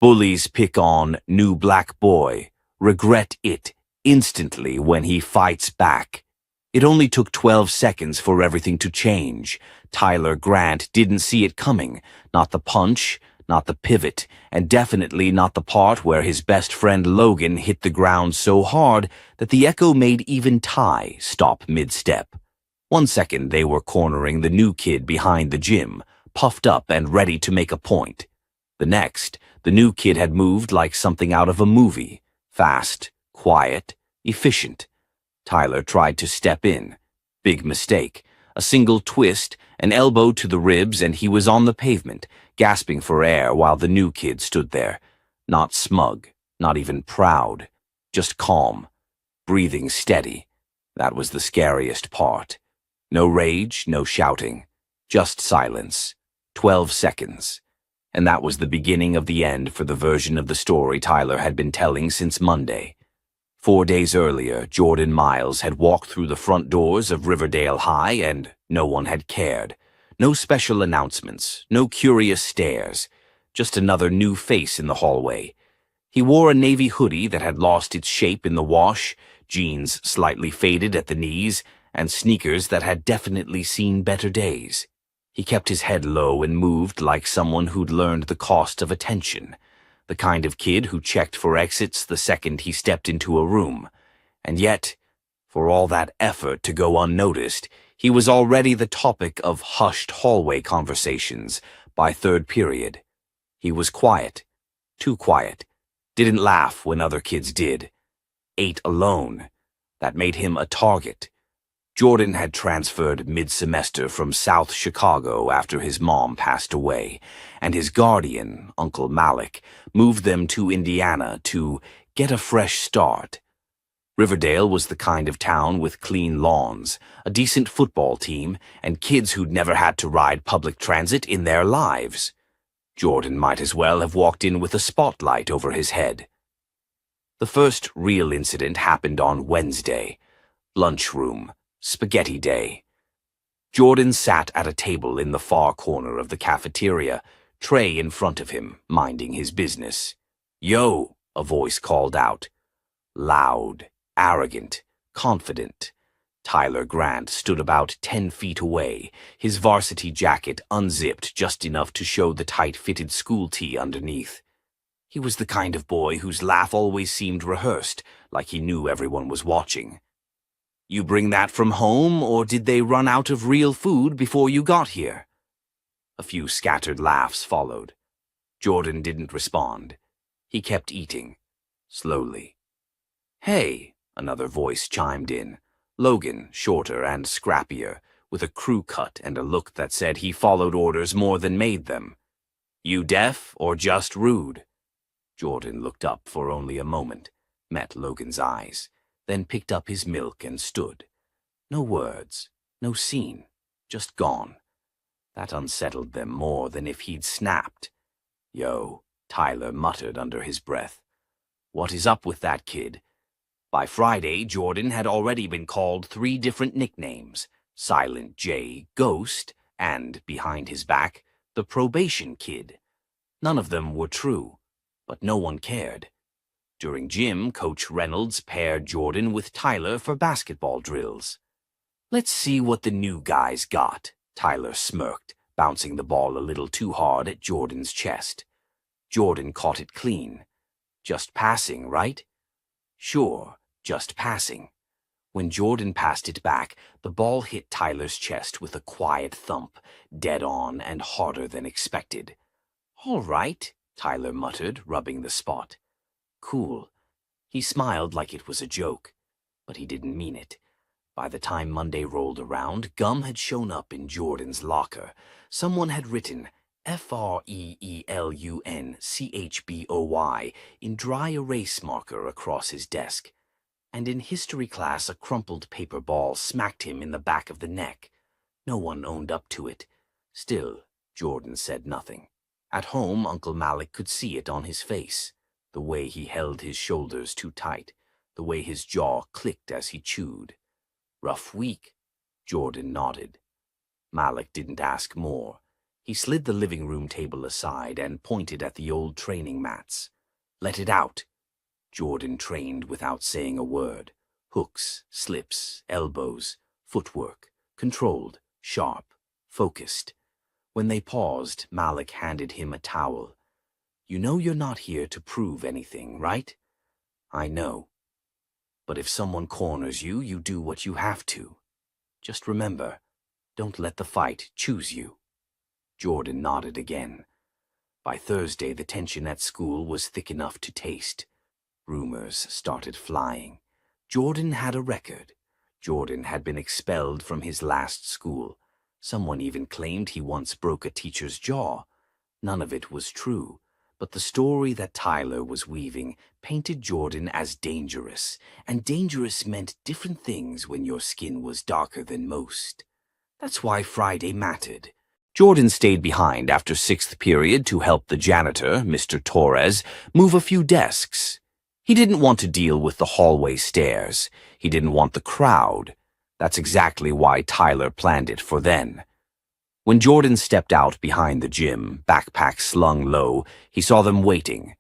Bullies pick on new black boy, regret it instantly when he fights back. It only took 12 seconds for everything to change. Tyler Grant didn't see it coming, not the punch, not the pivot, and definitely not the part where his best friend Logan hit the ground so hard that the echo made even Ty stop mid-step. 1 second they were cornering the new kid behind the gym, puffed up and ready to make a point. The next, the new kid had moved like something out of a movie. Fast, quiet, efficient. Tyler tried to step in. Big mistake. A single twist, an elbow to the ribs, and he was on the pavement, gasping for air while the new kid stood there. Not smug, not even proud. Just calm. Breathing steady. That was the scariest part. No rage, no shouting. Just silence. 12 seconds. And that was the beginning of the end for the version of the story Tyler had been telling since Monday. 4 days earlier, Jordan Miles had walked through the front doors of Riverdale High and no one had cared. No special announcements, no curious stares, just another new face in the hallway. He wore a navy hoodie that had lost its shape in the wash, jeans slightly faded at the knees, and sneakers that had definitely seen better days. He kept his head low and moved like someone who'd learned the cost of attention, the kind of kid who checked for exits the second he stepped into a room. And yet, for all that effort to go unnoticed, he was already the topic of hushed hallway conversations by third period. He was quiet, too quiet, didn't laugh when other kids did, ate alone. That made him a target. Jordan had transferred mid-semester from South Chicago after his mom passed away, and his guardian, Uncle Malik, moved them to Indiana to get a fresh start. Riverdale was the kind of town with clean lawns, a decent football team, and kids who'd never had to ride public transit in their lives. Jordan might as well have walked in with a spotlight over his head. The first real incident happened on Wednesday. Lunchroom. Spaghetti day. Jordan sat at a table in the far corner of the cafeteria, tray in front of him, minding his business. "Yo," a voice called out. Loud, arrogant, confident. Tyler Grant stood about 10 feet away, his varsity jacket unzipped just enough to show the tight-fitted school tee underneath. He was the kind of boy whose laugh always seemed rehearsed, like he knew everyone was watching. "You bring that from home, or did they run out of real food before you got here?" A few scattered laughs followed. Jordan didn't respond. He kept eating, slowly. "Hey," another voice chimed in. Logan, shorter and scrappier, with a crew cut and a look that said he followed orders more than made them. "You deaf or just rude?" Jordan looked up for only a moment, met Logan's eyes, then picked up his milk and stood. No words, no scene, just gone. That unsettled them more than if he'd snapped. "Yo," Tyler muttered under his breath. "What is up with that kid?" By Friday, Jordan had already been called 3 different nicknames: Silent J, Ghost, and, behind his back, the Probation Kid. None of them were true, but no one cared. During gym, Coach Reynolds paired Jordan with Tyler for basketball drills. "Let's see what the new guys got," Tyler smirked, bouncing the ball a little too hard at Jordan's chest. Jordan caught it clean. "Just passing, right?" "Sure, just passing." When Jordan passed it back, the ball hit Tyler's chest with a quiet thump, dead on and harder than expected. "All right," Tyler muttered, rubbing the spot. "Cool." He smiled like it was a joke, but he didn't mean it. By the time Monday rolled around, gum had shown up in Jordan's locker. Someone had written FREELUNCHBOY in dry erase marker across his desk, and in history class a crumpled paper ball smacked him in the back of the neck. No one owned up to it. Still, Jordan said nothing. At home, Uncle Malik could see it on his face. The way he held his shoulders too tight, the way his jaw clicked as he chewed. "Rough week," Jordan nodded. Malik didn't ask more. He slid the living room table aside and pointed at the old training mats. "Let it out." Jordan trained without saying a word. Hooks, slips, elbows, footwork, controlled, sharp, focused. When they paused, Malik handed him a towel. "You know you're not here to prove anything, right?" "I know. But if someone corners you, you do what you have to. Just remember, don't let the fight choose you." Jordan nodded again. By Thursday, the tension at school was thick enough to taste. Rumors started flying. Jordan had a record. Jordan had been expelled from his last school. Someone even claimed he once broke a teacher's jaw. None of it was true, but the story that Tyler was weaving painted Jordan as dangerous, and dangerous meant different things when your skin was darker than most. That's why Friday mattered. Jordan stayed behind after sixth period to help the janitor, Mr. Torres, move a few desks. He didn't want to deal with the hallway stairs. He didn't want the crowd. That's exactly why Tyler planned it for then. When Jordan stepped out behind the gym, backpack slung low, he saw them waiting.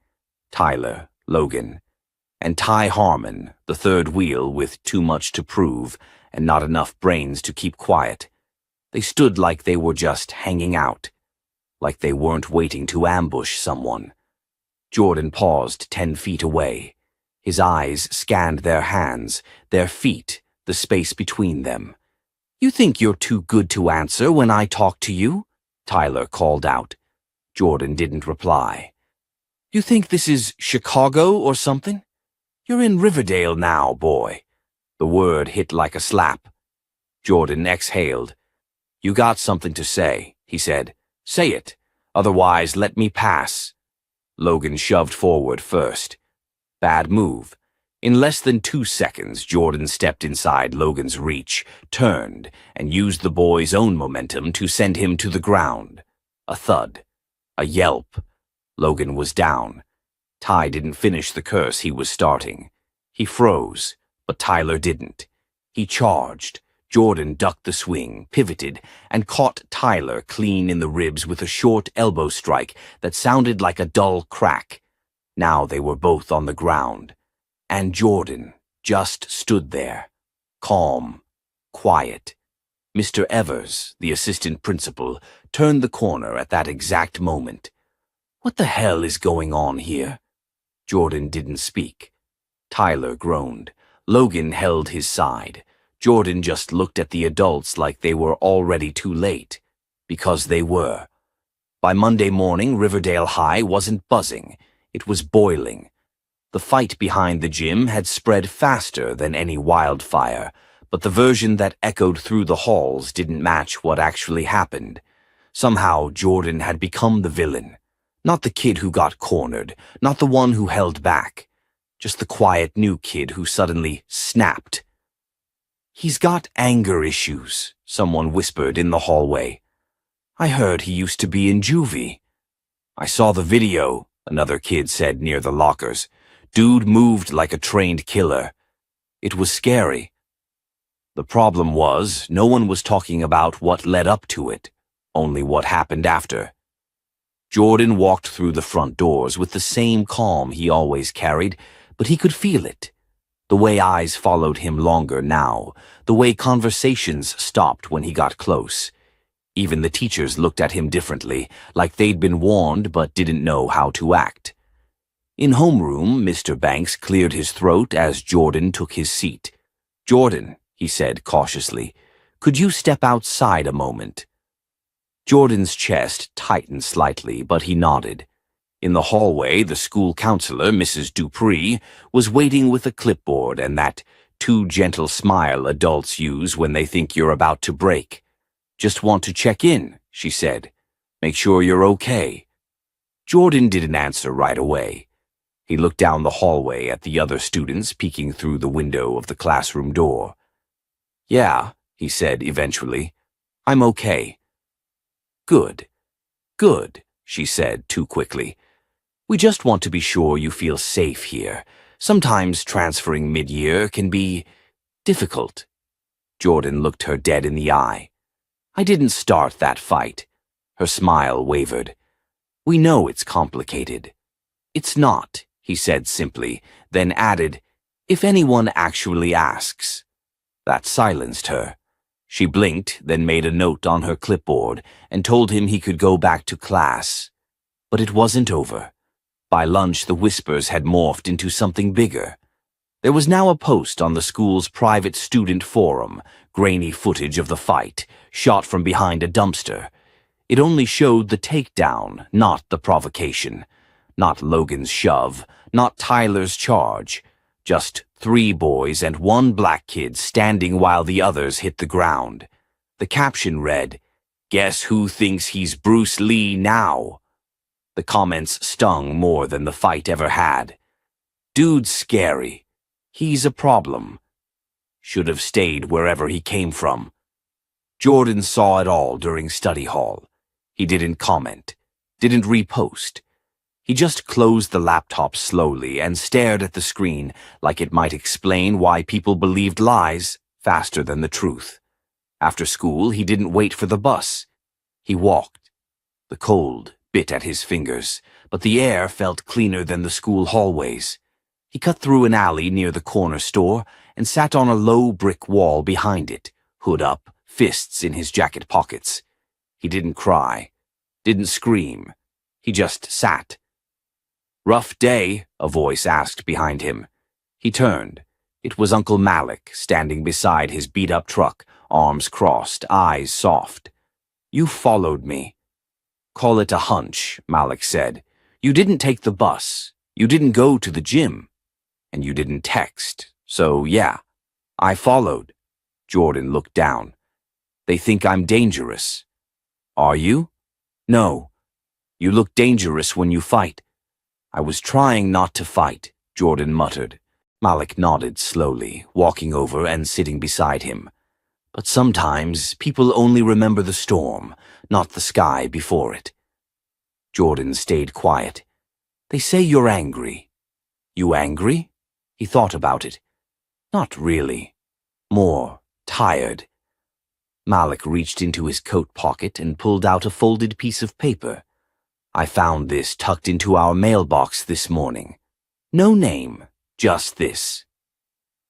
Tyler, Logan, and Ty Harmon, the third wheel with too much to prove and not enough brains to keep quiet. They stood like they were just hanging out, like they weren't waiting to ambush someone. Jordan paused 10 feet away. His eyes scanned their hands, their feet, the space between them. "You think you're too good to answer when I talk to you?" Tyler called out. Jordan didn't reply. "You think this is Chicago or something? You're in Riverdale now, boy." The word hit like a slap. Jordan exhaled. "You got something to say," he said. "Say it. Otherwise, let me pass." Logan shoved forward first. Bad move. In less than 2 seconds, Jordan stepped inside Logan's reach, turned, and used the boy's own momentum to send him to the ground. A thud. A yelp. Logan was down. Ty didn't finish the curse he was starting. He froze, but Tyler didn't. He charged. Jordan ducked the swing, pivoted, and caught Tyler clean in the ribs with a short elbow strike that sounded like a dull crack. Now they were both on the ground. And Jordan just stood there, calm, quiet. Mr. Evers, the assistant principal, turned the corner at that exact moment. "What the hell is going on here?" Jordan didn't speak. Tyler groaned. Logan held his side. Jordan just looked at the adults like they were already too late. Because they were. By Monday morning, Riverdale High wasn't buzzing. It was boiling. The fight behind the gym had spread faster than any wildfire, but the version that echoed through the halls didn't match what actually happened. Somehow, Jordan had become the villain. Not the kid who got cornered, not the one who held back. Just the quiet new kid who suddenly snapped. "He's got anger issues," someone whispered in the hallway. "I heard he used to be in juvie." "I saw the video," another kid said near the lockers. "Dude moved like a trained killer. It was scary." The problem was, no one was talking about what led up to it, only what happened after. Jordan walked through the front doors with the same calm he always carried, but he could feel it. The way eyes followed him longer now, the way conversations stopped when he got close. Even the teachers looked at him differently, like they'd been warned but didn't know how to act. In homeroom, Mr. Banks cleared his throat as Jordan took his seat. "Jordan," he said cautiously, "could you step outside a moment?" Jordan's chest tightened slightly, but he nodded. In the hallway, the school counselor, Mrs. Dupree, was waiting with a clipboard and that too gentle smile adults use when they think you're about to break. "Just want to check in," she said. "Make sure you're okay." Jordan didn't answer right away. He looked down the hallway at the other students peeking through the window of the classroom door. "Yeah," he said eventually. "I'm okay." "Good. Good," she said too quickly. "We just want to be sure you feel safe here. Sometimes transferring mid-year can be difficult." Jordan looked her dead in the eye. "I didn't start that fight. Her smile wavered. "We know it's complicated." "It's not," he said simply, then added, "if anyone actually asks." That silenced her. She blinked, then made a note on her clipboard and told him he could go back to class. But it wasn't over. By lunch, the whispers had morphed into something bigger. There was now a post on the school's private student forum, grainy footage of the fight, shot from behind a dumpster. It only showed the takedown, not the provocation. Not Logan's shove, not Tyler's charge. Just 3 boys and 1 black kid standing while the others hit the ground. The caption read, "Guess who thinks he's Bruce Lee now?" The comments stung more than the fight ever had. "Dude's scary. He's a problem. Should have stayed wherever he came from." Jordan saw it all during study hall. He didn't comment, didn't repost. He just closed the laptop slowly and stared at the screen like it might explain why people believed lies faster than the truth. After school, he didn't wait for the bus. He walked. The cold bit at his fingers, but the air felt cleaner than the school hallways. He cut through an alley near the corner store and sat on a low brick wall behind it, hood up, fists in his jacket pockets. He didn't cry, didn't scream. He just sat. "Rough day?" a voice asked behind him. He turned. It was Uncle Malik, standing beside his beat-up truck, arms crossed, eyes soft. "You followed me." "Call it a hunch," Malik said. "You didn't take the bus. You didn't go to the gym. And you didn't text. So, yeah, I followed." Jordan looked down. "They think I'm dangerous." "Are you?" "No. You look dangerous when you fight." "I was trying not to fight," Jordan muttered. Malik nodded slowly, walking over and sitting beside him. "But sometimes people only remember the storm, not the sky before it." Jordan stayed quiet. "They say you're angry." "You angry?" He thought about it. "Not really. More tired." Malik reached into his coat pocket and pulled out a folded piece of paper. "I found this tucked into our mailbox this morning. No name, just this."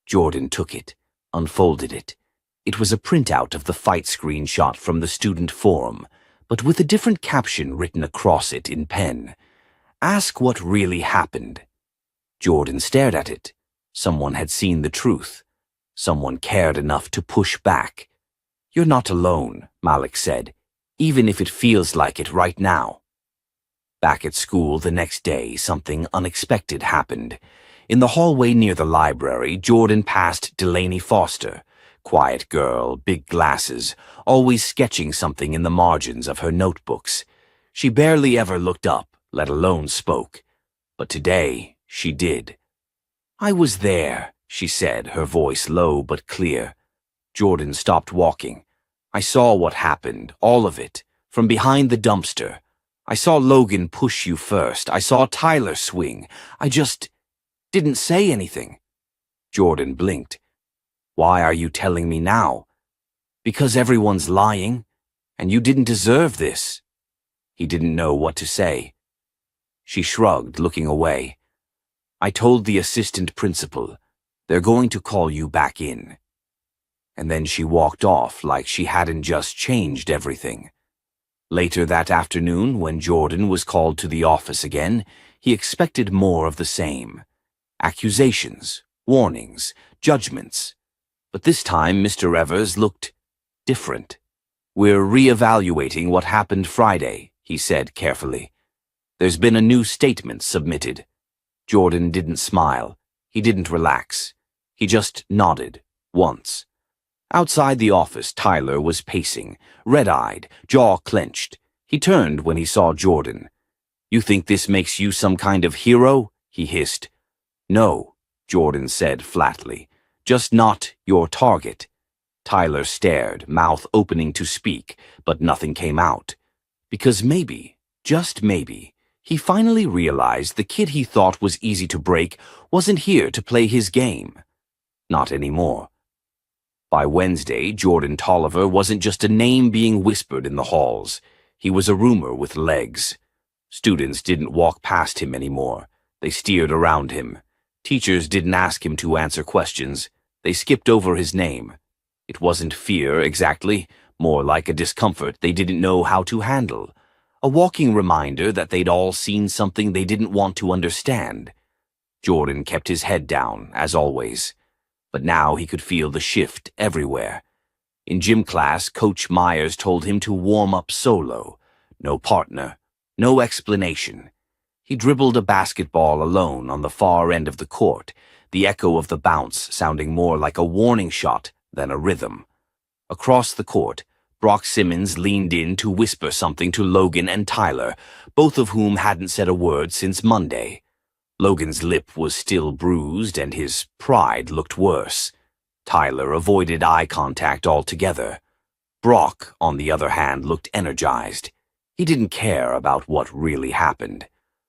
Jordan took it, unfolded it. It was a printout of the fight screenshot from the student forum, but with a different caption written across it in pen. "Ask what really happened." Jordan stared at it. Someone had seen the truth. Someone cared enough to push back. "You're not alone," Malik said, "even if it feels like it right now." Back at school the next day, something unexpected happened. In the hallway near the library, Jordan passed Delaney Foster. Quiet girl, big glasses, always sketching something in the margins of her notebooks. She barely ever looked up, let alone spoke. But today, she did. "I was there," she said, her voice low but clear. Jordan stopped walking. "I saw what happened, all of it, from behind the dumpster. I saw Logan push you first. I saw Tyler swing. I just didn't say anything." Jordan blinked. "Why are you telling me now?" "Because everyone's lying, and you didn't deserve this." He didn't know what to say. She shrugged, looking away. "I told the assistant principal. They're going to call you back in." And then she walked off like she hadn't just changed everything. Later that afternoon, when Jordan was called to the office again, he expected more of the same. Accusations, warnings, judgments. But this time Mr. Evers looked different. "We're reevaluating what happened Friday," he said carefully. "There's been a new statement submitted." Jordan didn't smile. He didn't relax. He just nodded, once. Outside the office, Tyler was pacing, red-eyed, jaw clenched. He turned when he saw Jordan. "You think this makes you some kind of hero?" he hissed. "No," Jordan said flatly. "Just not your target." Tyler stared, mouth opening to speak, but nothing came out. Because maybe, just maybe, he finally realized the kid he thought was easy to break wasn't here to play his game. Not anymore. By Wednesday, Jordan Tolliver wasn't just a name being whispered in the halls. He was a rumor with legs. Students didn't walk past him anymore. They steered around him. Teachers didn't ask him to answer questions. They skipped over his name. It wasn't fear, exactly, more like a discomfort they didn't know how to handle. A walking reminder that they'd all seen something they didn't want to understand. Jordan kept his head down, as always. But now he could feel the shift everywhere. In gym class, Coach Myers told him to warm up solo. No partner, no explanation. He dribbled a basketball alone on the far end of the court, the echo of the bounce sounding more like a warning shot than a rhythm. Across the court, Brock Simmons leaned in to whisper something to Logan and Tyler, both of whom hadn't said a word since Monday. Logan's lip was still bruised and his pride looked worse. Tyler avoided eye contact altogether. Brock, on the other hand, looked energized. He didn't care about what really happened.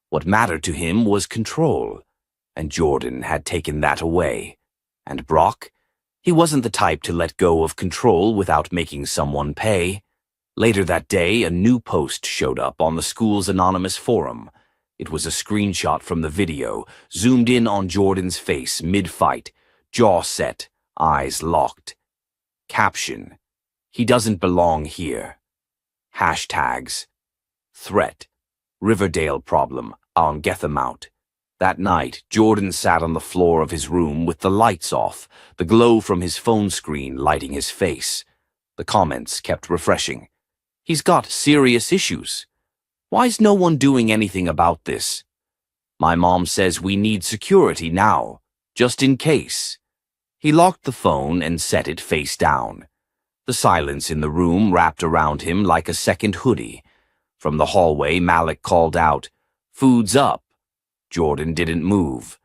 What mattered to him was control, and Jordan had taken that away. And Brock? He wasn't the type to let go of control without making someone pay. Later that day, a new post showed up on the school's anonymous forum. It was a screenshot from the video, zoomed in on Jordan's face mid-fight, jaw set, eyes locked. Caption: "He doesn't belong here." Hashtags: "Threat," "Riverdale problem," "I'll get them out." That night, Jordan sat on the floor of his room with the lights off, the glow from his phone screen lighting his face. The comments kept refreshing. "He's got serious issues. Why's no one doing anything about this? My mom says we need security now, just in case." He locked the phone and set it face down. The silence in the room wrapped around him like a second hoodie. From the hallway, Malik called out, "Food's up." Jordan didn't move.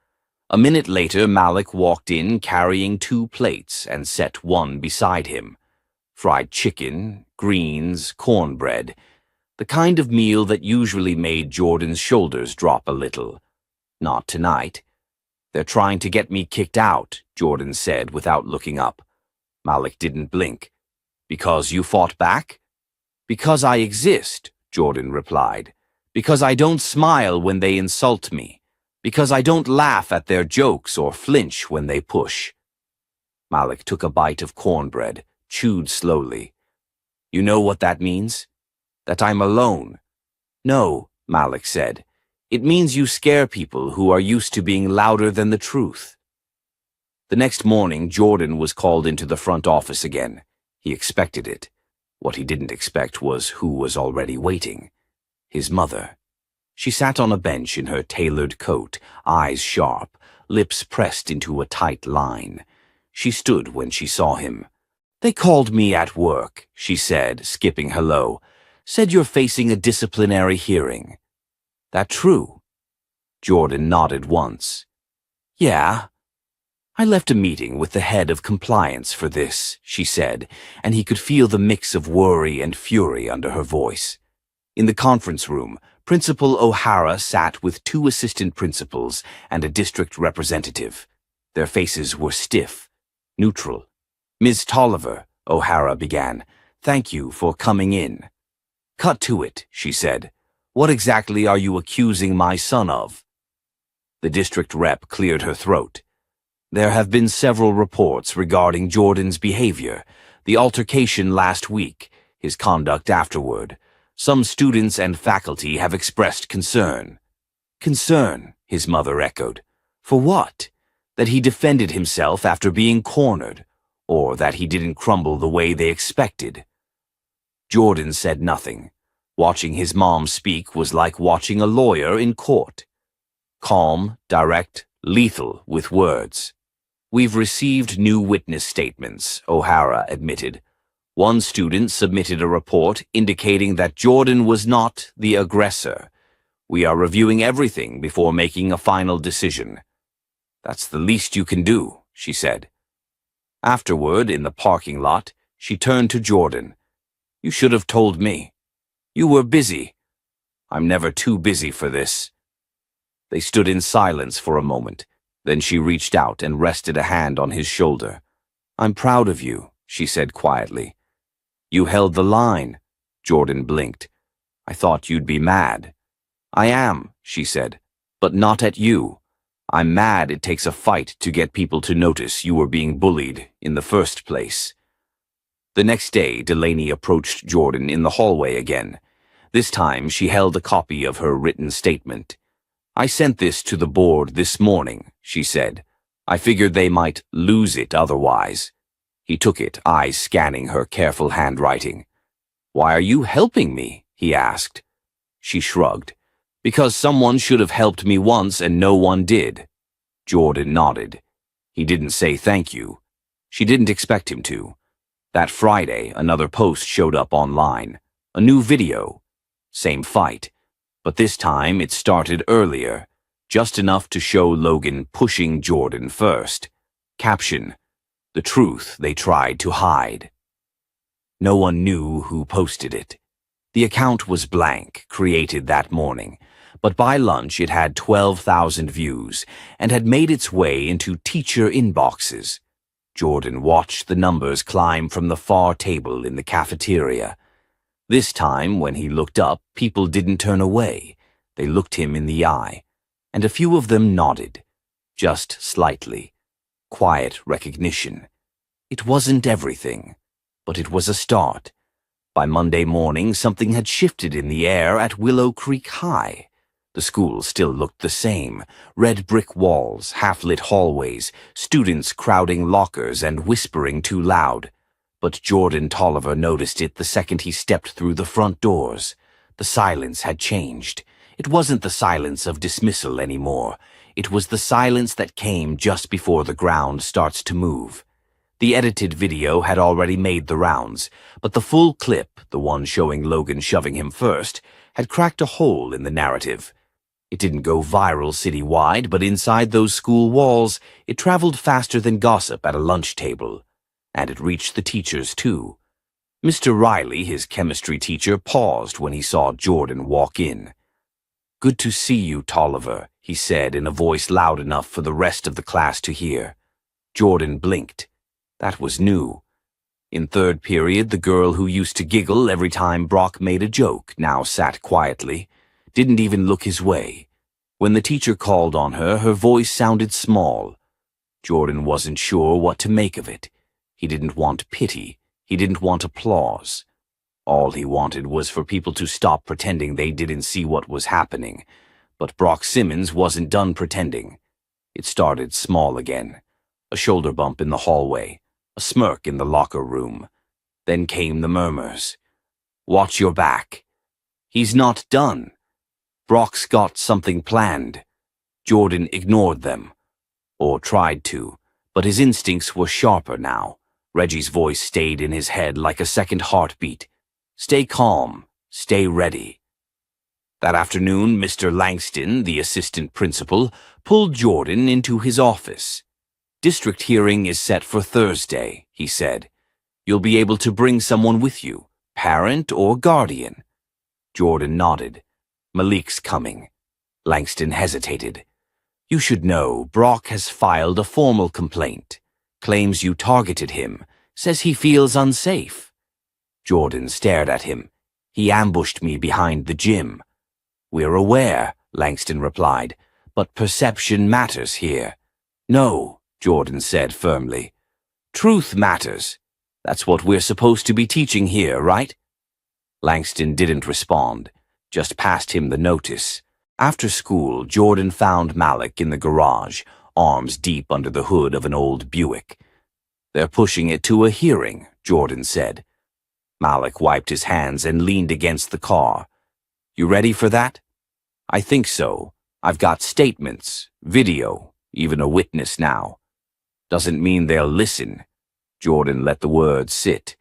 A minute later, Malik walked in carrying 2 plates and set one beside him. Fried chicken, greens, cornbread. The kind of meal that usually made Jordan's shoulders drop a little. Not tonight. "They're trying to get me kicked out," Jordan said without looking up. Malik didn't blink. "Because you fought back?" "Because I exist," Jordan replied. "Because I don't smile when they insult me. Because I don't laugh at their jokes or flinch when they push." Malik took a bite of cornbread, chewed slowly. "You know what that means? That I'm alone." "No," Malik said. "It means you scare people who are used to being louder than the truth." The next morning, Jordan was called into the front office again. He expected it. What he didn't expect was who was already waiting. His mother. She sat on a bench in her tailored coat, eyes sharp, lips pressed into a tight line. She stood when she saw him. "They called me at work," she said, skipping hello. "Said you're facing a disciplinary hearing." "That true?" Jordan nodded once. "Yeah. I left a meeting with the head of compliance for this," she said, and he could feel the mix of worry and fury under her voice. In the conference room, Principal O'Hara sat with 2 assistant principals and a district representative. Their faces were stiff, neutral. "Ms. Tolliver," O'Hara began, "thank you for coming in." "Cut to it," she said. "What exactly are you accusing my son of?" The district rep cleared her throat. "There have been several reports regarding Jordan's behavior, the altercation last week, his conduct afterward. Some students and faculty have expressed concern." "Concern," his mother echoed. "For what? That he defended himself after being cornered, or that he didn't crumble the way they expected?" Jordan said nothing. Watching his mom speak was like watching a lawyer in court. Calm, direct, lethal with words. "We've received new witness statements," O'Hara admitted. "One student submitted a report indicating that Jordan was not the aggressor. We are reviewing everything before making a final decision." "That's the least you can do," she said. Afterward, in the parking lot, she turned to Jordan. "You should have told me. You were busy. I'm never too busy for this." They stood in silence for a moment. Then she reached out and rested a hand on his shoulder. "I'm proud of you," she said quietly. "You held the line." Jordan blinked. I thought you'd be mad. I am, she said, but not at you. I'm mad it takes a fight to get people to notice you were being bullied in the first place. The next day, Delaney approached Jordan in the hallway again. This time, she held a copy of her written statement. I sent this to the board this morning, she said. I figured they might lose it otherwise. He took it, eyes scanning her careful handwriting. Why are you helping me? He asked. She shrugged. Because someone should have helped me once and no one did. Jordan nodded. He didn't say thank you. She didn't expect him to. That Friday, another post showed up online. A new video. Same fight. But this time it started earlier. Just enough to show Logan pushing Jordan first. Caption: the truth they tried to hide. No one knew who posted it. The account was blank, created that morning. But by lunch it had 12,000 views and had made its way into teacher inboxes. Jordan watched the numbers climb from the far table in the cafeteria. This time, when he looked up, people didn't turn away. They looked him in the eye, and a few of them nodded, just slightly. Quiet recognition. It wasn't everything, but it was a start. By Monday morning, something had shifted in the air at Willow Creek High. The school still looked the same. Red brick walls, half-lit hallways, students crowding lockers and whispering too loud. But Jordan Tolliver noticed it the second he stepped through the front doors. The silence had changed. It wasn't the silence of dismissal anymore. It was the silence that came just before the ground starts to move. The edited video had already made the rounds, but the full clip, the one showing Logan shoving him first, had cracked a hole in the narrative. It didn't go viral citywide, but inside those school walls, it traveled faster than gossip at a lunch table. And it reached the teachers, too. Mr. Riley, his chemistry teacher, paused when he saw Jordan walk in. "Good to see you, Tolliver," he said in a voice loud enough for the rest of the class to hear. Jordan blinked. That was new. In third period, the girl who used to giggle every time Brock made a joke now sat quietly, didn't even look his way. When the teacher called on her, her voice sounded small. Jordan wasn't sure what to make of it. He didn't want pity. He didn't want applause. All he wanted was for people to stop pretending they didn't see what was happening. But Brock Simmons wasn't done pretending. It started small again. A shoulder bump in the hallway. A smirk in the locker room. Then came the murmurs. "Watch your back." "He's not done." Brock's got something planned. Jordan ignored them. Or tried to, but his instincts were sharper now. Reggie's voice stayed in his head like a second heartbeat. Stay calm. Stay ready. That afternoon, Mr. Langston, the assistant principal, pulled Jordan into his office. "District hearing is set for Thursday," he said. "You'll be able to bring someone with you, parent or guardian." Jordan nodded. "Malik's coming." Langston hesitated. "You should know, Brock has filed a formal complaint. Claims you targeted him. Says he feels unsafe." Jordan stared at him. "He ambushed me behind the gym." "We're aware," Langston replied, "but perception matters here." "No," Jordan said firmly. "Truth matters. That's what we're supposed to be teaching here, right?" Langston didn't respond, just passed him the notice. After school, Jordan found Malik in the garage, arms deep under the hood of an old Buick. "They're pushing it to a hearing," Jordan said. Malik wiped his hands and leaned against the car. "You ready for that?" "I think so. I've got statements, video, even a witness now." "Doesn't mean they'll listen." Jordan let the words sit.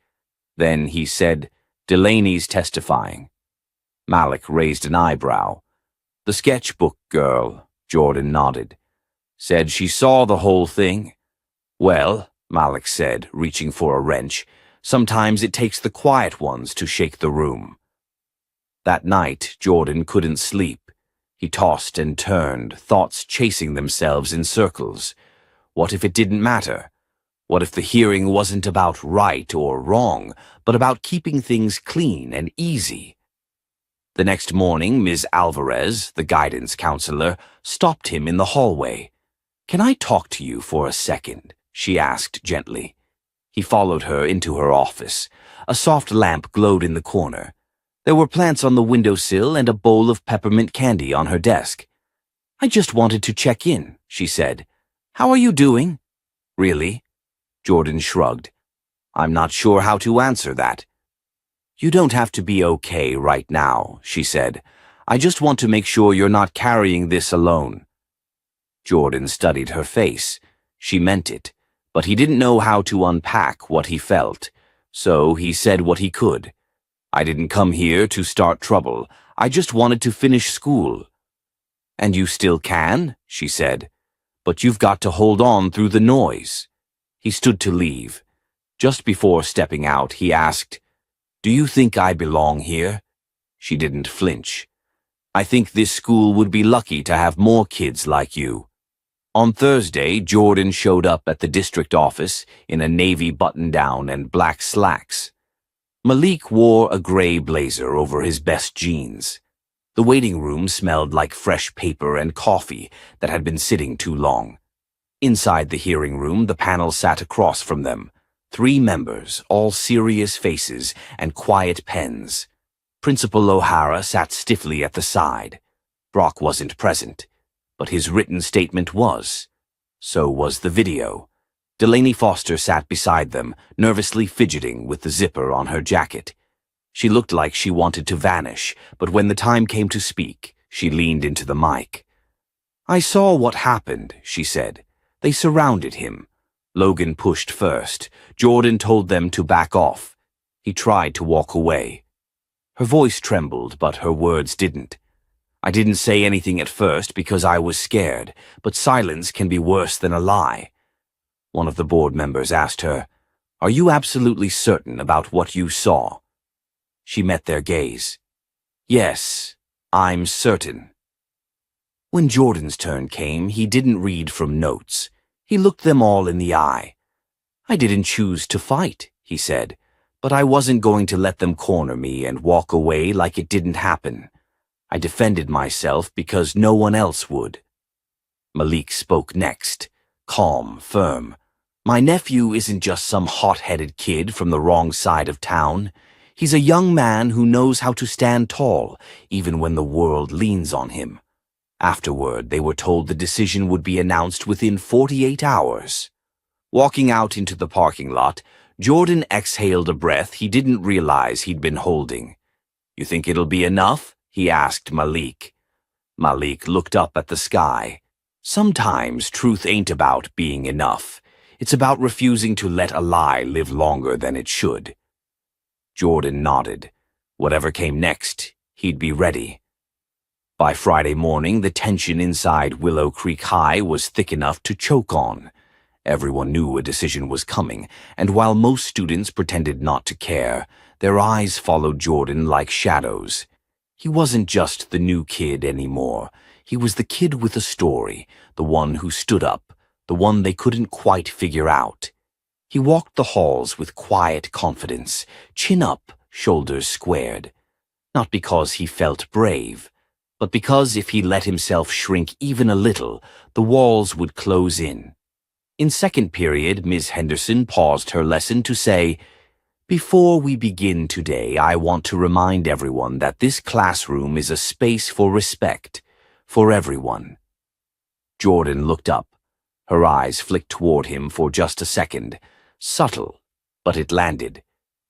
Then he said, "Delaney's testifying." Malik raised an eyebrow. "The sketchbook girl," Jordan nodded. "Said she saw the whole thing." "Well," Malik said, reaching for a wrench, "sometimes it takes the quiet ones to shake the room." That night, Jordan couldn't sleep. He tossed and turned, thoughts chasing themselves in circles. What if it didn't matter? What if the hearing wasn't about right or wrong, but about keeping things clean and easy? The next morning, Ms. Alvarez, the guidance counselor, stopped him in the hallway. "Can I talk to you for a second?" she asked gently. He followed her into her office. A soft lamp glowed in the corner. There were plants on the windowsill and a bowl of peppermint candy on her desk. "I just wanted to check in," she said. "How are you doing?" "Really?" Jordan shrugged. "I'm not sure how to answer that." "You don't have to be okay right now," she said. "I just want to make sure you're not carrying this alone." Jordan studied her face. She meant it, but he didn't know how to unpack what he felt, so he said what he could. "I didn't come here to start trouble. I just wanted to finish school." "And you still can," she said. "But you've got to hold on through the noise." He stood to leave. Just before stepping out, he asked, "Do you think I belong here?" She didn't flinch. "I think this school would be lucky to have more kids like you." On Thursday, Jordan showed up at the district office in a navy button-down and black slacks. Malik wore a gray blazer over his best jeans. The waiting room smelled like fresh paper and coffee that had been sitting too long. Inside the hearing room, the panel sat across from them. 3 members, all serious faces and quiet pens. Principal O'Hara sat stiffly at the side. Brock wasn't present, but his written statement was. So was the video. Delaney Foster sat beside them, nervously fidgeting with the zipper on her jacket. She looked like she wanted to vanish, but when the time came to speak, she leaned into the mic. "I saw what happened," she said. "They surrounded him. Logan pushed first. Jordan told them to back off. He tried to walk away." Her voice trembled, but her words didn't. "I didn't say anything at first because I was scared, but silence can be worse than a lie." One of the board members asked her, "Are you absolutely certain about what you saw?" She met their gaze. "Yes, I'm certain." When Jordan's turn came, he didn't read from notes. He looked them all in the eye. "I didn't choose to fight," he said, "but I wasn't going to let them corner me and walk away like it didn't happen. I defended myself because no one else would." Malik spoke next, calm, firm. "My nephew isn't just some hot-headed kid from the wrong side of town. He's a young man who knows how to stand tall, even when the world leans on him." Afterward, they were told the decision would be announced within 48 hours. Walking out into the parking lot, Jordan exhaled a breath he didn't realize he'd been holding. "You think it'll be enough?" he asked Malik. Malik looked up at the sky. "Sometimes truth ain't about being enough. It's about refusing to let a lie live longer than it should." Jordan nodded. Whatever came next, he'd be ready. By Friday morning, the tension inside Willow Creek High was thick enough to choke on. Everyone knew a decision was coming, and while most students pretended not to care, their eyes followed Jordan like shadows. He wasn't just the new kid anymore. He was the kid with a story, the one who stood up, the one they couldn't quite figure out. He walked the halls with quiet confidence, chin up, shoulders squared. Not because he felt brave, but because if he let himself shrink even a little, the walls would close in. In second period, Ms. Henderson paused her lesson to say, "Before we begin today, I want to remind everyone that this classroom is a space for respect, for everyone." Jordan looked up. Her eyes flicked toward him for just a second. Subtle, but it landed.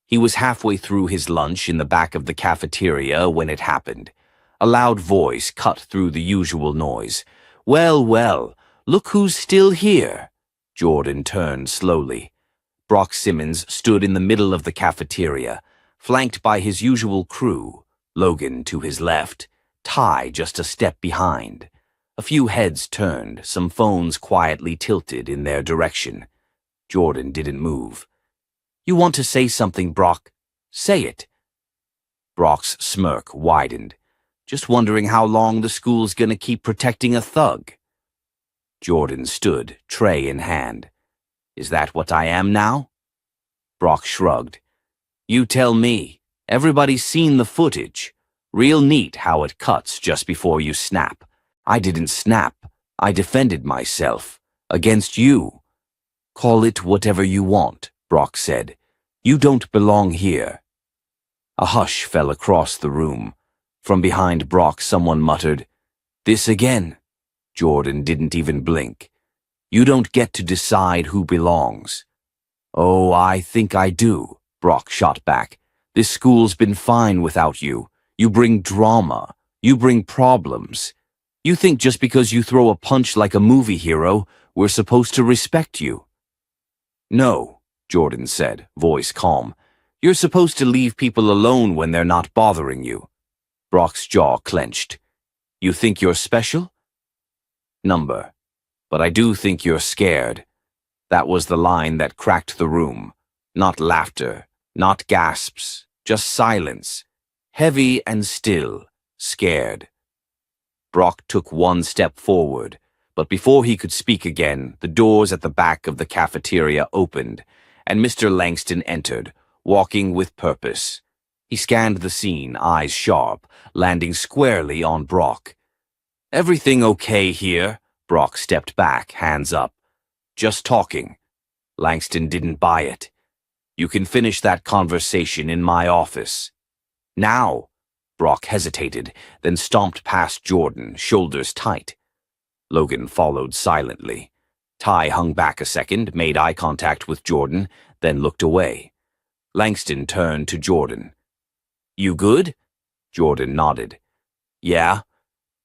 He was halfway through his lunch in the back of the cafeteria when it happened. A loud voice cut through the usual noise. "Well, well, look who's still here." Jordan turned slowly. Brock Simmons stood in the middle of the cafeteria, flanked by his usual crew, Logan to his left, Ty just a step behind. A few heads turned, some phones quietly tilted in their direction. Jordan didn't move. "You want to say something, Brock? Say it." Brock's smirk widened. "Just wondering how long the school's gonna keep protecting a thug." Jordan stood, tray in hand. "Is that what I am now?" Brock shrugged. "You tell me. Everybody's seen the footage. Real neat how it cuts just before you snap. I didn't snap. I defended myself. Against you. Call it whatever you want, Brock said. You don't belong here. A hush fell across the room. From behind Brock, someone muttered, "This again." Jordan didn't even blink. You don't get to decide who belongs. Oh, I think I do, Brock shot back. This school's been fine without you. You bring drama. You bring problems. You think just because you throw a punch like a movie hero, we're supposed to respect you? No, Jordan said, voice calm. You're supposed to leave people alone when they're not bothering you. Brock's jaw clenched. You think you're special? Number. But I do think you're scared. That was the line that cracked the room. Not laughter, not gasps, just silence. Heavy and still, scared. Brock took one step forward, but before he could speak again, the doors at the back of the cafeteria opened, and Mr. Langston entered, walking with purpose. He scanned the scene, eyes sharp, landing squarely on Brock. Everything okay here? Brock stepped back, hands up. Just talking. Langston didn't buy it. You can finish that conversation in my office. Now. Brock hesitated, then stomped past Jordan, shoulders tight. Logan followed silently. Ty hung back a second, made eye contact with Jordan, then looked away. Langston turned to Jordan. You good? Jordan nodded. Yeah.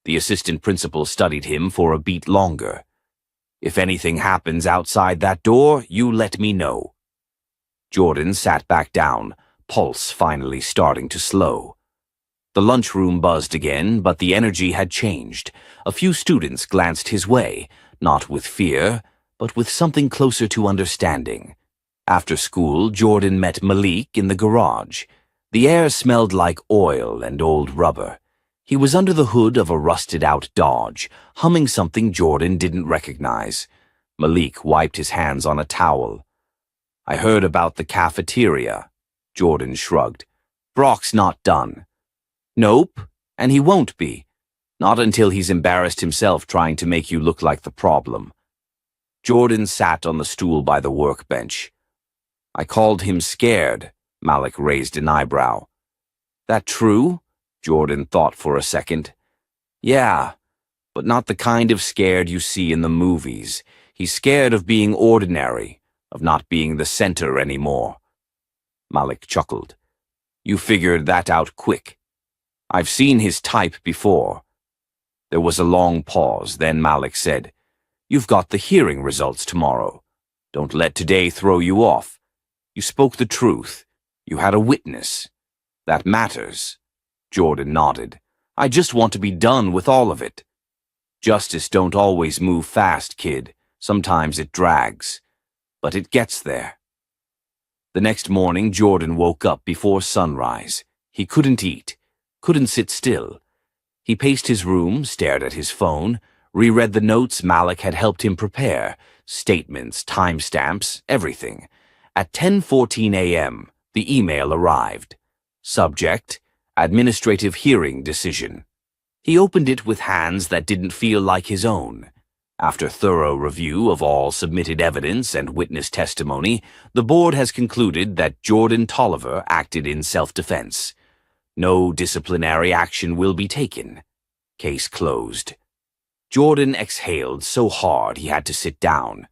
The assistant principal studied him for a beat longer. If anything happens outside that door, you let me know. Jordan sat back down, pulse finally starting to slow. The lunchroom buzzed again, but the energy had changed. A few students glanced his way, not with fear, but with something closer to understanding. After school, Jordan met Malik in the garage. The air smelled like oil and old rubber. He was under the hood of a rusted-out Dodge, humming something Jordan didn't recognize. Malik wiped his hands on a towel. I heard about the cafeteria. Jordan shrugged. Brock's not done. Nope, and he won't be. Not until he's embarrassed himself trying to make you look like the problem. Jordan sat on the stool by the workbench. I called him scared. Malik raised an eyebrow. That true? Jordan thought for a second. Yeah, but not the kind of scared you see in the movies. He's scared of being ordinary, of not being the center anymore. Malik chuckled. You figured that out quick. I've seen his type before. There was a long pause, then Malik said, You've got the hearing results tomorrow. Don't let today throw you off. You spoke the truth. You had a witness. That matters. Jordan nodded. I just want to be done with all of it. Justice don't always move fast, kid. Sometimes it drags. But it gets there. The next morning, Jordan woke up before sunrise. He couldn't eat. Couldn't sit still. He paced his room, stared at his phone, reread the notes Malik had helped him prepare, statements, timestamps, everything. At 10:14 a.m., the email arrived. Subject, Administrative Hearing Decision. He opened it with hands that didn't feel like his own. After thorough review of all submitted evidence and witness testimony, the board has concluded that Jordan Tolliver acted in self-defense. No disciplinary action will be taken. Case closed. Jordan exhaled so hard he had to sit down.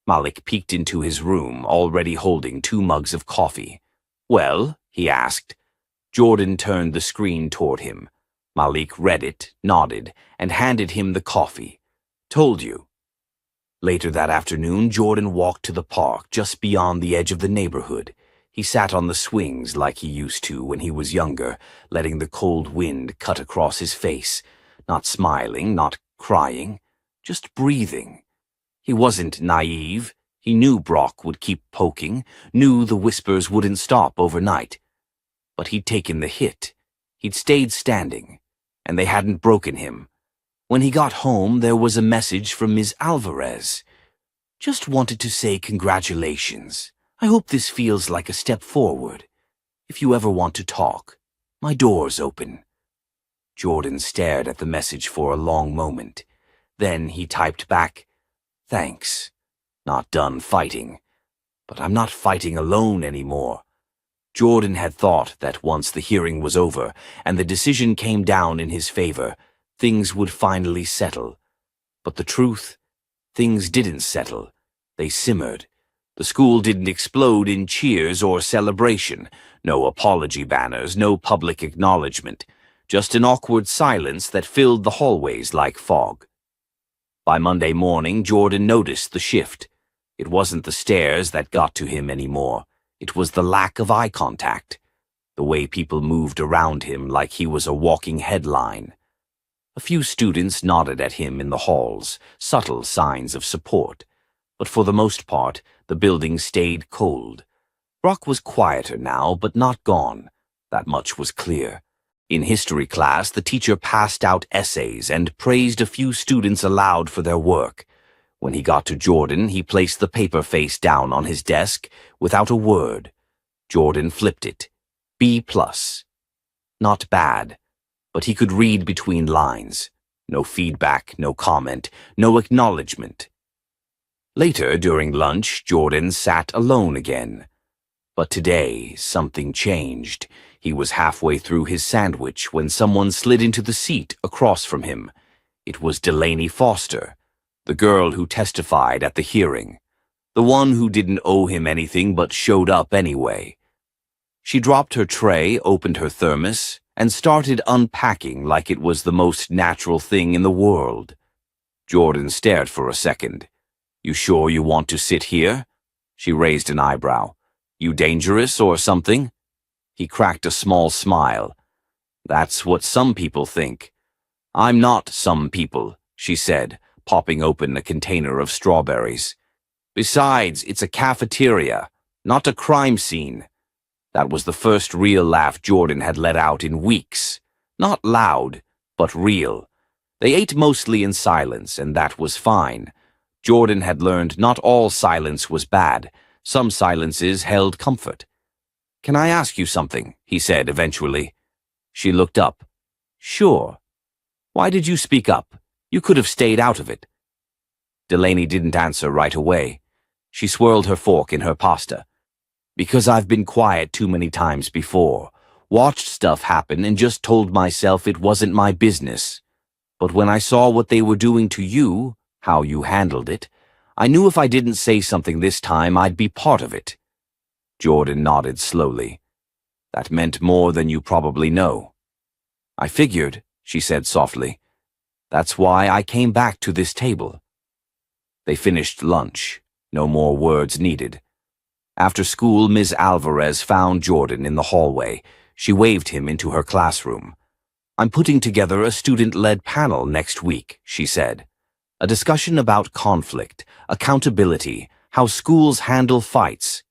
Malik peeked into his room, already holding 2 mugs of coffee. Well, he asked. Jordan turned the screen toward him. Malik read it, nodded, and handed him the coffee. Told you. Later that afternoon, Jordan walked to the park just beyond the edge of the neighborhood. He sat on the swings like he used to when he was younger, letting the cold wind cut across his face, not smiling, not crying, just breathing. He wasn't naive. He knew Brock would keep poking, knew the whispers wouldn't stop overnight. But he'd taken the hit. He'd stayed standing, and they hadn't broken him. When he got home, there was a message from Ms. Alvarez. Just wanted to say congratulations. I hope this feels like a step forward. If you ever want to talk, my door's open. Jordan stared at the message for a long moment. Then he typed back, "Thanks. Not done fighting. But I'm not fighting alone anymore." Jordan had thought that once the hearing was over and the decision came down in his favor, things would finally settle. But the truth? Things didn't settle. They simmered. The school didn't explode in cheers or celebration. No apology banners, no public acknowledgement. Just an awkward silence that filled the hallways like fog. By Monday morning, Jordan noticed the shift. It wasn't the stares that got to him anymore. It was the lack of eye contact. The way people moved around him like he was a walking headline. A few students nodded at him in the halls, subtle signs of support. But for the most part, the building stayed cold. Brock was quieter now, but not gone. That much was clear. In history class, the teacher passed out essays and praised a few students aloud for their work. When he got to Jordan, he placed the paper face down on his desk without a word. Jordan flipped it. B+. Not bad, but he could read between lines. No feedback, no comment, no acknowledgement. Later, during lunch, Jordan sat alone again. But today, something changed. He was halfway through his sandwich when someone slid into the seat across from him. It was Delaney Foster, the girl who testified at the hearing. The one who didn't owe him anything but showed up anyway. She dropped her tray, opened her thermos, and started unpacking like it was the most natural thing in the world. Jordan stared for a second. "You sure you want to sit here?" She raised an eyebrow. "You dangerous or something?" He cracked a small smile. "That's what some people think." "I'm not some people," she said, popping open a container of strawberries. "Besides, it's a cafeteria, not a crime scene." That was the first real laugh Jordan had let out in weeks. Not loud, but real. They ate mostly in silence, and that was fine. Jordan had learned not all silence was bad. Some silences held comfort. "Can I ask you something?" he said eventually. She looked up. "Sure. Why did you speak up? You could have stayed out of it." Delaney didn't answer right away. She swirled her fork in her pasta. "Because I've been quiet too many times before, watched stuff happen and just told myself it wasn't my business. But when I saw what they were doing to you, how you handled it, I knew if I didn't say something this time, I'd be part of it." Jordan nodded slowly. "That meant more than you probably know." "I figured," she said softly. "That's why I came back to this table." They finished lunch. No more words needed. After school, Ms. Alvarez found Jordan in the hallway. She waved him into her classroom. "I'm putting together a student-led panel next week," she said. "A discussion about conflict, accountability, how schools handle fights.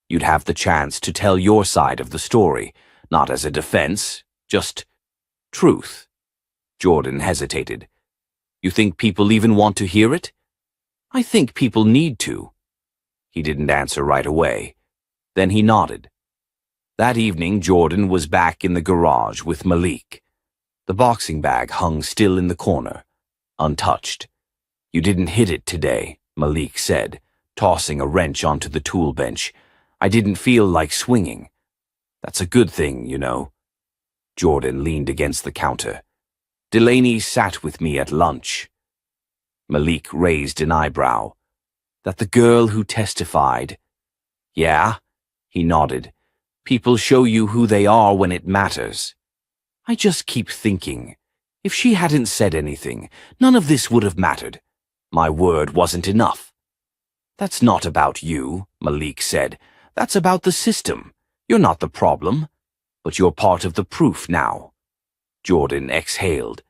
You'd have the chance to tell your side of the story, not as a defense, just truth." Jordan hesitated. "You think people even want to hear it?" "I think people need to." He didn't answer right away. Then he nodded. That evening, Jordan was back in the garage with Malik. The boxing bag hung still in the corner, untouched. "You didn't hit it today," Malik said, tossing a wrench onto the tool bench. "I didn't feel like swinging. That's a good thing, you know." Jordan leaned against the counter. "Delaney sat with me at lunch." Malik raised an eyebrow. "That the girl who testified?" "Yeah," he nodded. "People show you who they are when it matters." "I just keep thinking, if she hadn't said anything, none of this would have mattered. My word wasn't enough." "That's not about you," Malik said. "That's about the system. You're not the problem. But you're part of the proof now." Jordan exhaled.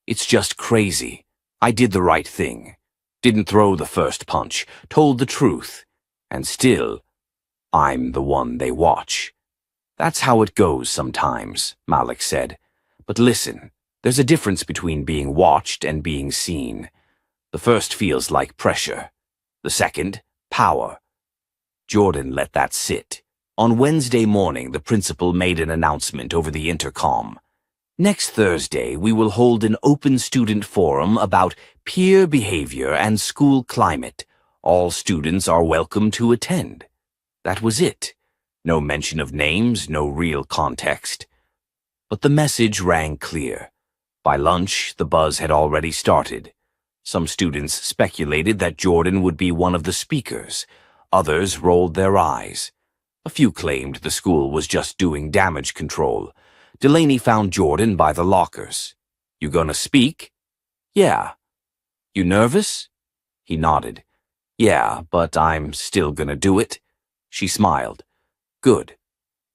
"It's just crazy. I did the right thing. Didn't throw the first punch, told the truth. And still, I'm the one they watch." "That's how it goes sometimes," Malik said. "But listen, there's a difference between being watched and being seen. The first feels like pressure. The second, power." Jordan let that sit. On Wednesday morning, the principal made an announcement over the intercom. Next Thursday, we will hold an open student forum about peer behavior and school climate. All students are welcome to attend. That was it. No mention of names, no real context. But the message rang clear. By lunch, the buzz had already started. Some students speculated that Jordan would be one of the speakers. Others rolled their eyes. A few claimed the school was just doing damage control. Delaney found Jordan by the lockers. "You gonna speak?" "Yeah." "You nervous?" He nodded. "Yeah, but I'm still gonna do it." She smiled. "Good."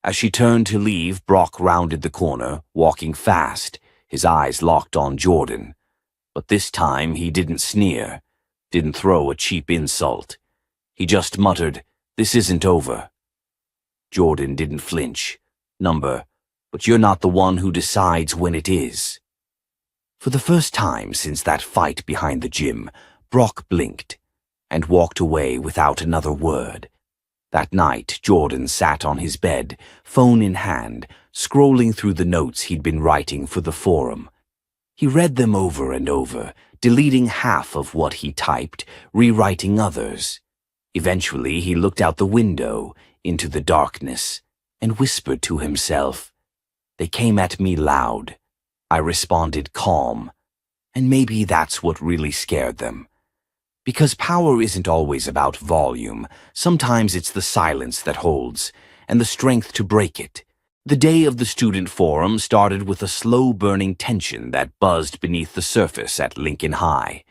As she turned to leave, Brock rounded the corner, walking fast, his eyes locked on Jordan. But this time he didn't sneer, didn't throw a cheap insult. He just muttered, "This isn't over." Jordan didn't flinch. "Number, but you're not the one who decides when it is." For the first time since that fight behind the gym, Brock blinked and walked away without another word. That night, Jordan sat on his bed, phone in hand, scrolling through the notes he'd been writing for the forum. He read them over and over, deleting half of what he typed, rewriting others. Eventually, he looked out the window, into the darkness, and whispered to himself, "They came at me loud. I responded calm. And maybe that's what really scared them. Because power isn't always about volume. Sometimes it's the silence that holds, and the strength to break it. The day of the student forum started with a slow-burning tension that buzzed beneath the surface at Lincoln High.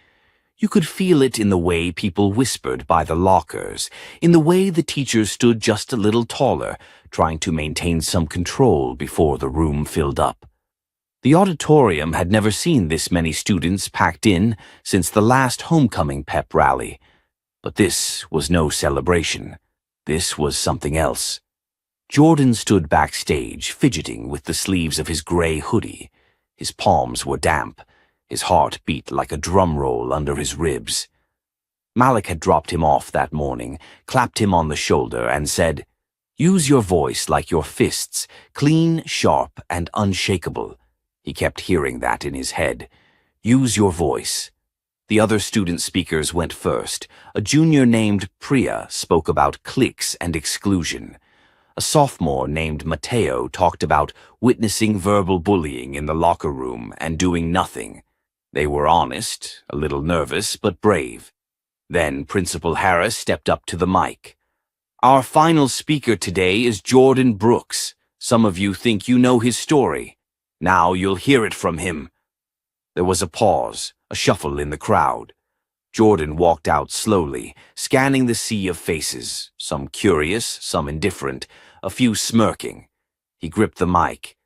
You could feel it in the way people whispered by the lockers, in the way the teachers stood just a little taller, trying to maintain some control before the room filled up. The auditorium had never seen this many students packed in since the last homecoming pep rally. But this was no celebration. This was something else. Jordan stood backstage, fidgeting with the sleeves of his gray hoodie. His palms were damp. His heart beat like a drum roll under his ribs. Malik had dropped him off that morning, clapped him on the shoulder, and said, "Use your voice like your fists, clean, sharp, and unshakable." He kept hearing that in his head. Use your voice. The other student speakers went first. A junior named Priya spoke about cliques and exclusion. A sophomore named Mateo talked about witnessing verbal bullying in the locker room and doing nothing. They were honest, a little nervous, but brave. Then Principal Harris stepped up to the mic. "Our final speaker today is Jordan Brooks. Some of you think you know his story. Now you'll hear it from him." There was a pause, a shuffle in the crowd. Jordan walked out slowly, scanning the sea of faces, some curious, some indifferent, a few smirking. He gripped the mic.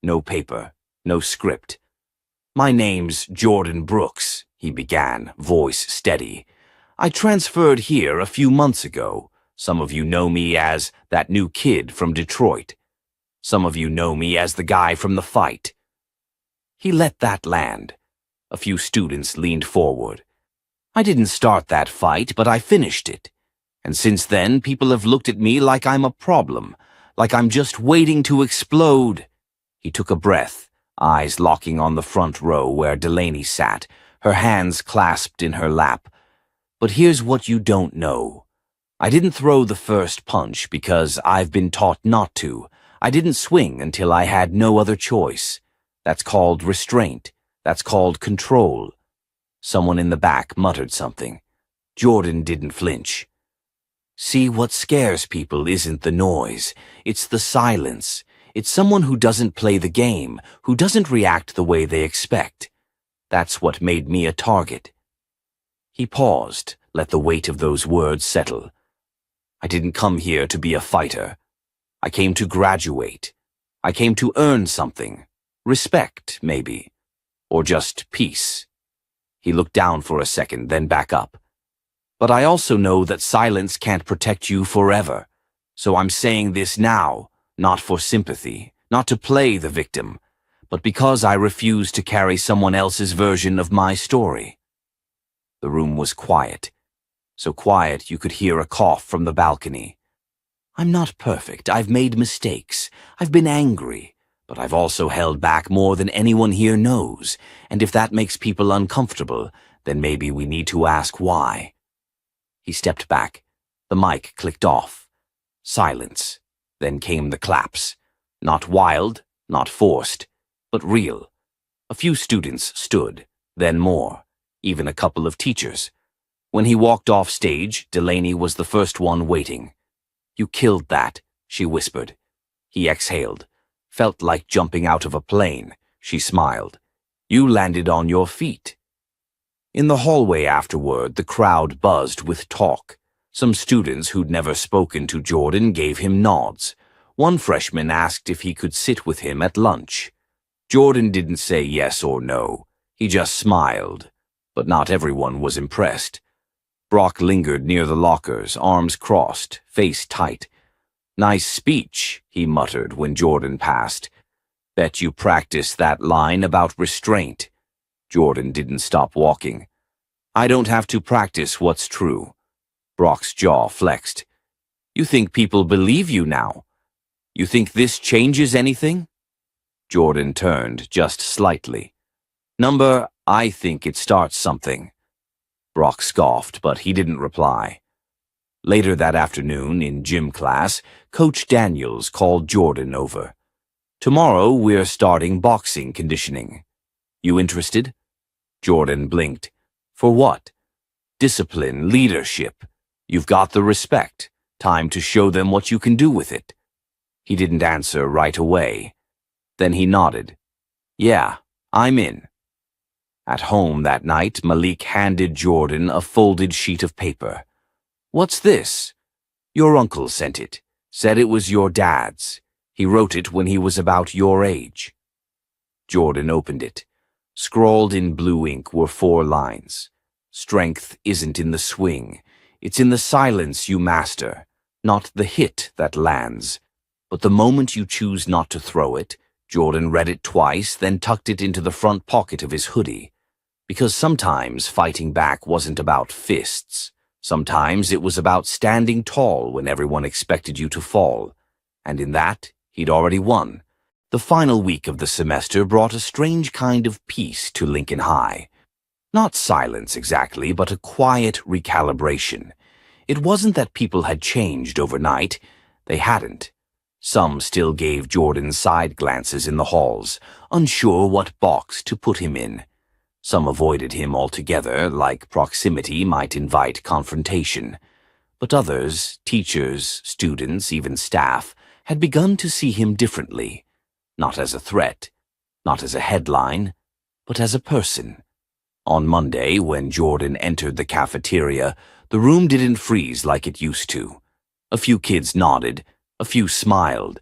No paper, no script. "My name's Jordan Brooks," he began, voice steady. "I transferred here a few months ago. Some of you know me as that new kid from Detroit. Some of you know me as the guy from the fight." He let that land. A few students leaned forward. "I didn't start that fight, but I finished it. And since then, people have looked at me like I'm a problem, like I'm just waiting to explode." He took a breath, eyes locking on the front row where Delaney sat, her hands clasped in her lap. "But here's what you don't know. I didn't throw the first punch because I've been taught not to. I didn't swing until I had no other choice. That's called restraint. That's called control." Someone in the back muttered something. Jordan didn't flinch. "See, what scares people isn't the noise. It's the silence. It's someone who doesn't play the game, who doesn't react the way they expect. That's what made me a target." He paused, let the weight of those words settle. "I didn't come here to be a fighter. I came to graduate. I came to earn something. Respect, maybe. Or just peace." He looked down for a second, then back up. "But I also know that silence can't protect you forever. So I'm saying this now, not for sympathy, not to play the victim, but because I refuse to carry someone else's version of my story." The room was quiet. So quiet you could hear a cough from the balcony. "I'm not perfect. I've made mistakes. I've been angry. But I've also held back more than anyone here knows, and if that makes people uncomfortable, then maybe we need to ask why." He stepped back. The mic clicked off. Silence. Then came the claps. Not wild, not forced, but real. A few students stood, then more, even a couple of teachers. When he walked off stage, Delaney was the first one waiting. "You killed that," she whispered. He exhaled. "Felt like jumping out of a plane," she smiled. "You landed on your feet." In the hallway afterward, the crowd buzzed with talk. Some students who'd never spoken to Jordan gave him nods. One freshman asked if he could sit with him at lunch. Jordan didn't say yes or no. He just smiled. But not everyone was impressed. Brock lingered near the lockers, arms crossed, face tight. "Nice speech," he muttered when Jordan passed. "Bet you practiced that line about restraint." Jordan didn't stop walking. "I don't have to practice what's true." Brock's jaw flexed. "You think people believe you now? You think this changes anything?" Jordan turned just slightly. I think it starts something." Brock scoffed, but he didn't reply. Later that afternoon, in gym class, Coach Daniels called Jordan over. "Tomorrow we're starting boxing conditioning. You interested?" Jordan blinked. "For what?" "Discipline, leadership. You've got the respect. Time to show them what you can do with it." He didn't answer right away. Then he nodded. "Yeah, I'm in." At home that night, Malik handed Jordan a folded sheet of paper. "What's this?" "Your uncle sent it. Said it was your dad's. He wrote it when he was about your age." Jordan opened it. Scrawled in blue ink were 4 lines. "Strength isn't in the swing. It's in the silence you master, not the hit that lands. But the moment you choose not to throw it." Jordan read it twice, then tucked it into the front pocket of his hoodie. Because sometimes fighting back wasn't about fists. Sometimes it was about standing tall when everyone expected you to fall. And in that, he'd already won. The final week of the semester brought a strange kind of peace to Lincoln High. Not silence exactly, but a quiet recalibration. It wasn't that people had changed overnight. They hadn't. Some still gave Jordan side glances in the halls, unsure what box to put him in. Some avoided him altogether, like proximity might invite confrontation. But others, teachers, students, even staff, had begun to see him differently. Not as a threat, not as a headline, but as a person. On Monday, when Jordan entered the cafeteria, the room didn't freeze like it used to. A few kids nodded. A few smiled.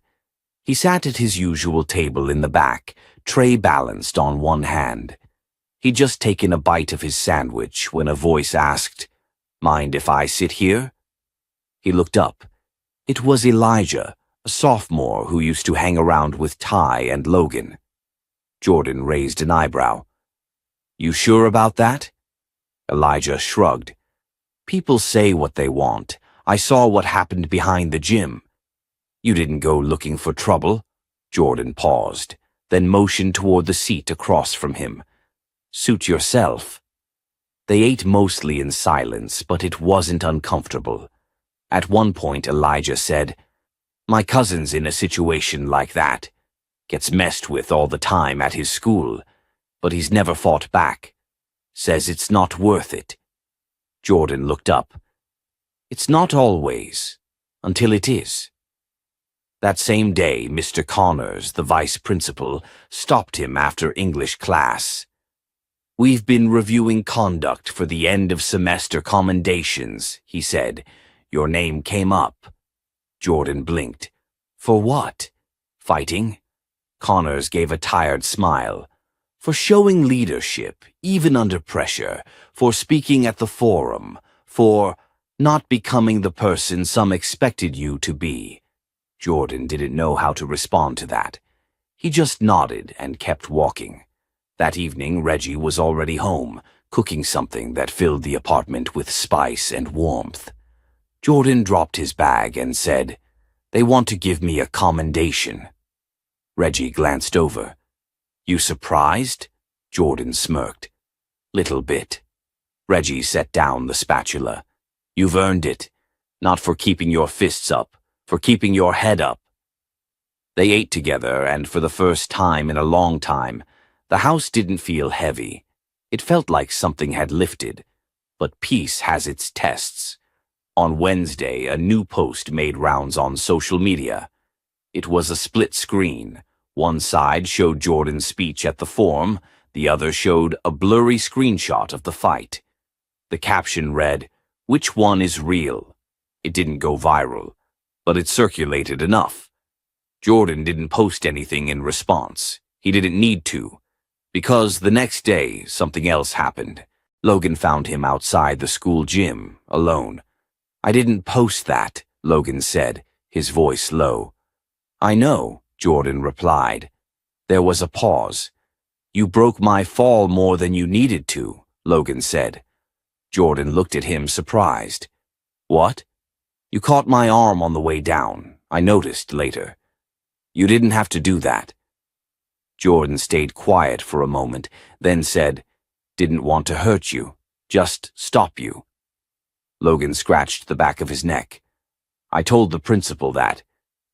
He sat at his usual table in the back, tray balanced on one hand. He'd just taken a bite of his sandwich when a voice asked, "Mind if I sit here?" He looked up. It was Elijah, a sophomore who used to hang around with Ty and Logan. Jordan raised an eyebrow. "You sure about that?" Elijah shrugged. "People say what they want. I saw what happened behind the gym." "You didn't go looking for trouble?" Jordan paused, then motioned toward the seat across from him. "Suit yourself." They ate mostly in silence, but it wasn't uncomfortable. At one point, Elijah said, "My cousin's in a situation like that. Gets messed with all the time at his school, but he's never fought back. Says it's not worth it." Jordan looked up. "It's not always, until it is." That same day, Mr. Connors, the vice principal, stopped him after English class. "We've been reviewing conduct for the end of semester commendations," he said. "Your name came up." Jordan blinked. "For what? Fighting?" Connors gave a tired smile. "For showing leadership, even under pressure, for speaking at the forum, for not becoming the person some expected you to be." Jordan didn't know how to respond to that. He just nodded and kept walking. That evening, Reggie was already home, cooking something that filled the apartment with spice and warmth. Jordan dropped his bag and said, "They want to give me a commendation." Reggie glanced over. You surprised? Jordan smirked. Little bit. Reggie set down the spatula. You've earned it. Not for keeping your fists up, for keeping your head up. They ate together, and for the first time in a long time, the house didn't feel heavy. It felt like something had lifted. But peace has its tests. On Wednesday, a new post made rounds on social media. It was a split screen. One side showed Jordan's speech at the forum, the other showed a blurry screenshot of the fight. The caption read, "Which one is real?" It didn't go viral, but it circulated enough. Jordan didn't post anything in response. He didn't need to, because the next day something else happened. Logan found him outside the school gym, alone. I didn't post that, Logan said, his voice low. I know, Jordan replied. There was a pause. You broke my fall more than you needed to, Logan said. Jordan looked at him surprised. What? You caught my arm on the way down. I noticed later. You didn't have to do that. Jordan stayed quiet for a moment, then said, Didn't want to hurt you, just stop you. Logan scratched the back of his neck. I told the principal that.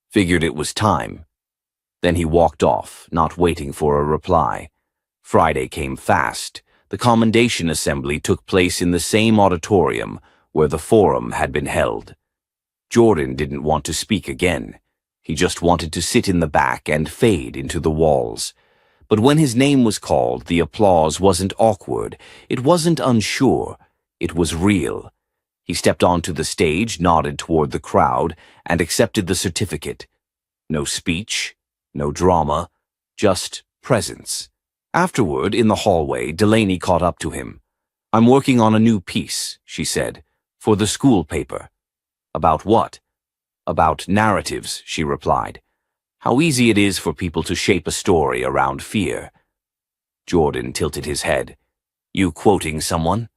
Figured it was time. Then he walked off, not waiting for a reply. Friday came fast. The commendation assembly took place in the same auditorium where the forum had been held. Jordan didn't want to speak again. He just wanted to sit in the back and fade into the walls. But when his name was called, the applause wasn't awkward. It wasn't unsure. It was real. He stepped onto the stage, nodded toward the crowd, and accepted the certificate. No speech, no drama, just presence. Afterward, in the hallway, Delaney caught up to him. I'm working on a new piece, she said, for the school paper. About what? About narratives, she replied. How easy it is for people to shape a story around fear. Jordan tilted his head. You quoting someone?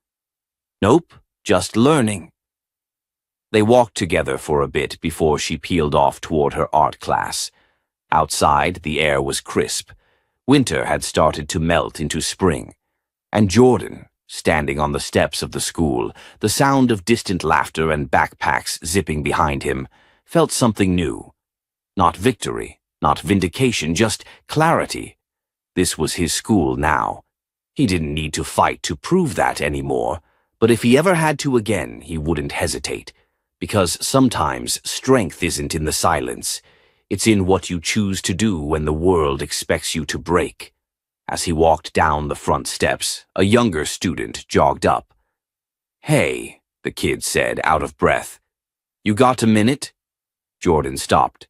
Nope, just learning. They walked together for a bit before she peeled off toward her art class. Outside, the air was crisp. Winter had started to melt into spring. And Jordan, standing on the steps of the school, the sound of distant laughter and backpacks zipping behind him, felt something new. Not victory, not vindication, just clarity. This was his school now. He didn't need to fight to prove that anymore, but if he ever had to again, he wouldn't hesitate. Because sometimes strength isn't in the silence. It's in what you choose to do when the world expects you to break. As he walked down the front steps, a younger student jogged up. Hey, the kid said, out of breath. You got a minute? Jordan stopped.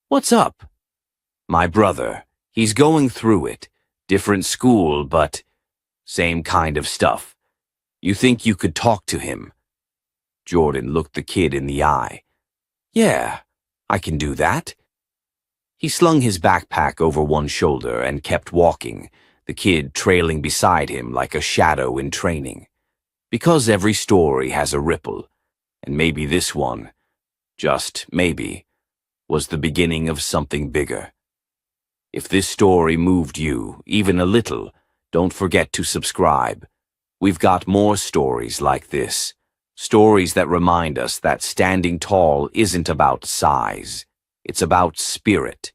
What's up? My brother. He's going through it. Different school, but same kind of stuff. You think you could talk to him? Jordan looked the kid in the eye. Yeah, I can do that. He slung his backpack over one shoulder and kept walking, the kid trailing beside him like a shadow in training. Because every story has a ripple, and maybe this one, just maybe, was the beginning of something bigger. If this story moved you, even a little, don't forget to subscribe. We've got more stories like this. Stories that remind us that standing tall isn't about size. It's about spirit.